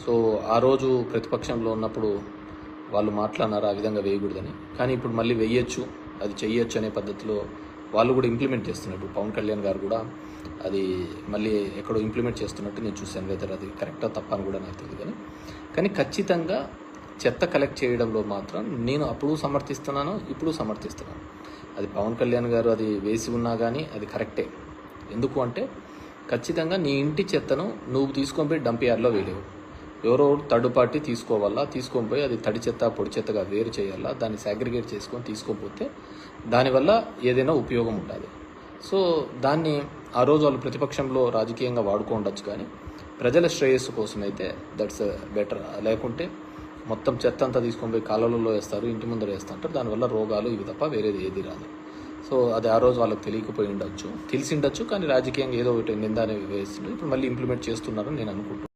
So ఆ రోజు ప్రతిపక్షంలో ఉన్నప్పుడు వాళ్ళు మాట్లాడినారు ఆ విధంగా వేయకూడదని. కానీ ఇప్పుడు మళ్ళీ వేయచ్చు, అది చెయ్యొచ్చు అనే పద్ధతిలో వాళ్ళు కూడా ఇంప్లిమెంట్ చేస్తున్నట్టు. పవన్ కళ్యాణ్ గారు కూడా అది మళ్ళీ ఎక్కడో ఇంప్లిమెంట్ చేస్తున్నట్టు నేను చూశాను. వెదర్ అది కరెక్టా తప్ప అని కూడా నాకు తెలియదు. కానీ ఖచ్చితంగా చెత్త కలెక్ట్ చేయడంలో మాత్రం నేను అప్పుడు సమర్థిస్తున్నాను, ఇప్పుడు సమర్థిస్తున్నాను. అది పవన్ కళ్యాణ్ గారు అది వేసి ఉన్నా కానీ అది కరెక్టే. ఎందుకు అంటే ఖచ్చితంగా నీ ఇంటి చెత్తను నువ్వు తీసుకొని పోయి డంప్ యార్డ్లో వేయలేవు. ఎవరో థర్డ్ పార్టీ తీసుకోవాలా, తీసుకొని పోయి అది తడి చెత్త పొడి చెత్తగా వేరు చేయాలా, దాన్ని సాగ్రిగేట్ చేసుకొని తీసుకోకపోతే దానివల్ల ఏదైనా ఉపయోగం ఉంటుంది. సో దాన్ని ఆ రోజు వాళ్ళు ప్రతిపక్షంలో రాజకీయంగా వాడుకోవచ్చు, కానీ ప్రజల శ్రేయస్సు కోసం అయితే దట్స్ బెటర్. లేకుంటే మొత్తం చెత్త అంతా తీసుకొని పోయి కాలువలలో వేస్తారు, ఇంటి ముందర వేస్తుంటారు. దానివల్ల రోగాలు ఇవి తప్ప వేరేది ఏది రాదు. సో అది ఆ రోజు వాళ్ళకి తెలియకపోయి ఉండొచ్చు, తెలిసి ఉండొచ్చు, కానీ రాజకీయంగా ఏదో ఒకటి నింద వేసిండు. ఇప్పుడు మళ్ళీ ఇంప్లిమెంట్ చేస్తున్నారని నేను అనుకుంటున్నాను.